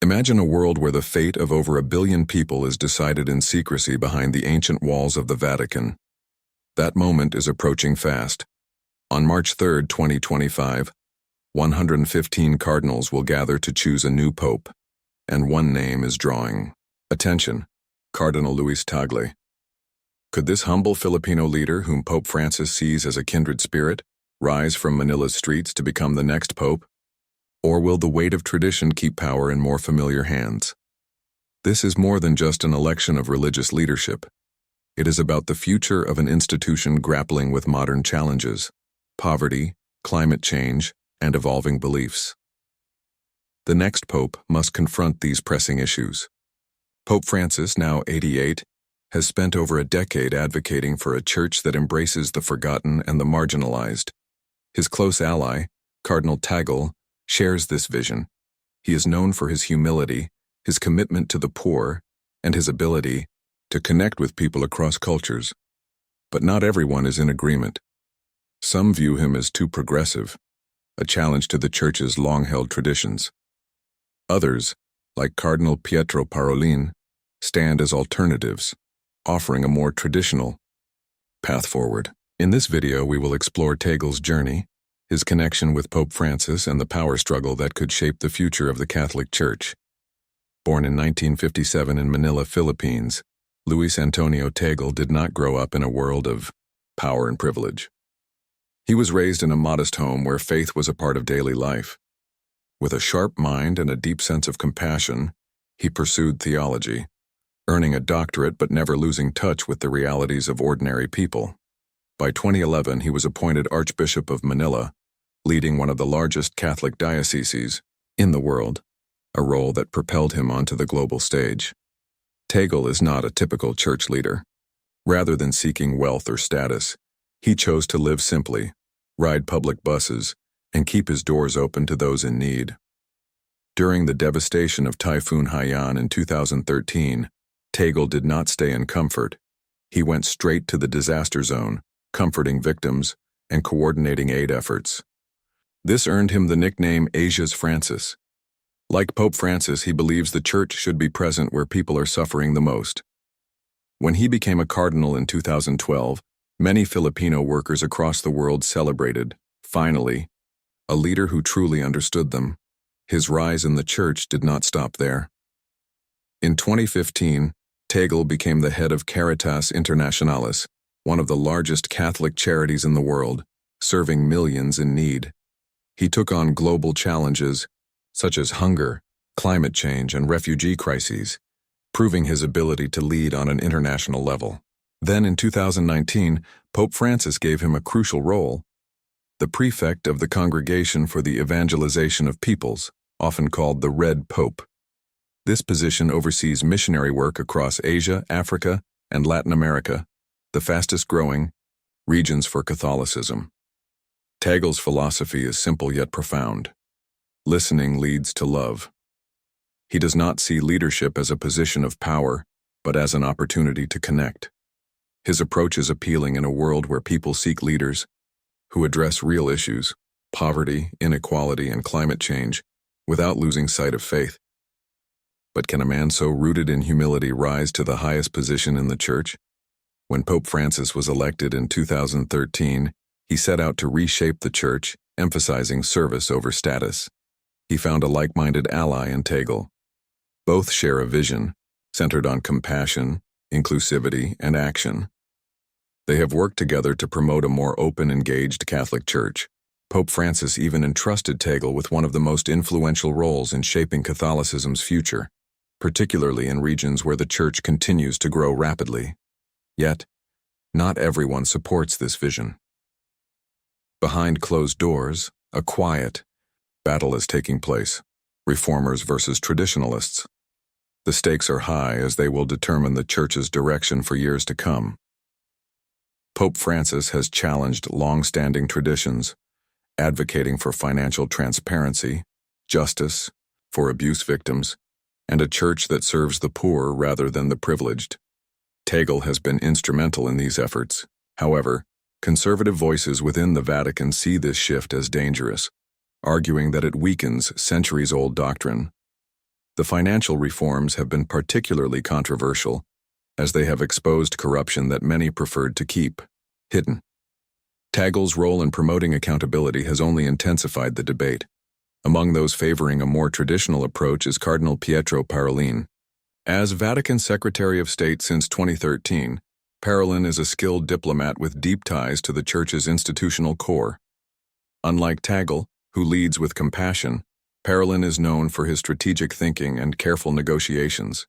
Imagine a world where the fate of over 1 billion people is decided in secrecy behind the ancient walls of the Vatican. That moment is approaching fast. On March 3, 2025, 115 cardinals will gather to choose a new pope, and one name is drawing attention: Cardinal Luis Tagle. Could this humble Filipino leader, whom Pope Francis sees as a kindred spirit, rise from Manila's streets to become the next pope? Or will the weight of tradition keep power in more familiar hands? This is more than just an election of religious leadership. It is about the future of an institution grappling with modern challenges: poverty, climate change, and evolving beliefs. The next pope must confront these pressing issues. Pope Francis, now 88, has spent over a decade advocating for a church that embraces the forgotten and the marginalized. His close ally, Cardinal Tagle, shares this vision. He is known for his humility, his commitment to the poor, and his ability to connect with people across cultures. But not everyone is in agreement. Some view him as too progressive, a challenge to the Church's long-held traditions. Others, like Cardinal Pietro Parolin, stand as alternatives, offering a more traditional path forward. In this video, we will explore Tagle's journey, his connection with Pope Francis, and the power struggle that could shape the future of the Catholic Church. Born in 1957 in Manila, Philippines, Luis Antonio Tagle did not grow up in a world of power and privilege. He was raised in a modest home where faith was a part of daily life. With a sharp mind and a deep sense of compassion, he pursued theology, earning a doctorate but never losing touch with the realities of ordinary people. By 2011, he was appointed Archbishop of Manila, leading one of the largest Catholic dioceses in the world, a role that propelled him onto the global stage. Tagle is not a typical church leader. Rather than seeking wealth or status, he chose to live simply, ride public buses, and keep his doors open to those in need. During the devastation of Typhoon Haiyan in 2013, Tagle did not stay in comfort. He went straight to the disaster zone, comforting victims and coordinating aid efforts. This earned him the nickname Asia's Francis. Like Pope Francis, he believes the Church should be present where people are suffering the most. When he became a cardinal in 2012, many Filipino workers across the world celebrated, finally, a leader who truly understood them. His rise in the Church did not stop there. In 2015, Tagle became the head of Caritas Internationalis, one of the largest Catholic charities in the world, serving millions in need. He took on global challenges such as hunger, climate change, and refugee crises, proving his ability to lead on an international level. Then in 2019, Pope Francis gave him a crucial role: the prefect of the Congregation for the Evangelization of Peoples, often called the Red Pope. This position oversees missionary work across Asia, Africa, and Latin America, the fastest-growing regions for Catholicism. Tagle's philosophy is simple yet profound. Listening leads to love. He does not see leadership as a position of power, but as an opportunity to connect. His approach is appealing in a world where people seek leaders who address real issues: poverty, inequality, and climate change, without losing sight of faith. But can a man so rooted in humility rise to the highest position in the Church? When Pope Francis was elected in 2013, he set out to reshape the Church, emphasizing service over status. He found a like-minded ally in Tagle. Both share a vision, centered on compassion, inclusivity, and action. They have worked together to promote a more open, engaged Catholic Church. Pope Francis even entrusted Tagle with one of the most influential roles in shaping Catholicism's future, particularly in regions where the Church continues to grow rapidly. Yet, not everyone supports this vision. Behind closed doors, a quiet battle is taking place: reformers versus traditionalists. The stakes are high, as they will determine the Church's direction for years to come. Pope Francis has challenged long-standing traditions, advocating for financial transparency, justice for abuse victims, and a church that serves the poor rather than the privileged. Tagle has been instrumental in these efforts. However, conservative voices within the Vatican see this shift as dangerous, arguing that it weakens centuries-old doctrine. The financial reforms have been particularly controversial, as they have exposed corruption that many preferred to keep hidden. Tagle's role in promoting accountability has only intensified the debate. Among those favoring a more traditional approach is Cardinal Pietro Parolin. As Vatican Secretary of State since 2013, Parolin is a skilled diplomat with deep ties to the Church's institutional core. Unlike Tagle, who leads with compassion, Parolin is known for his strategic thinking and careful negotiations.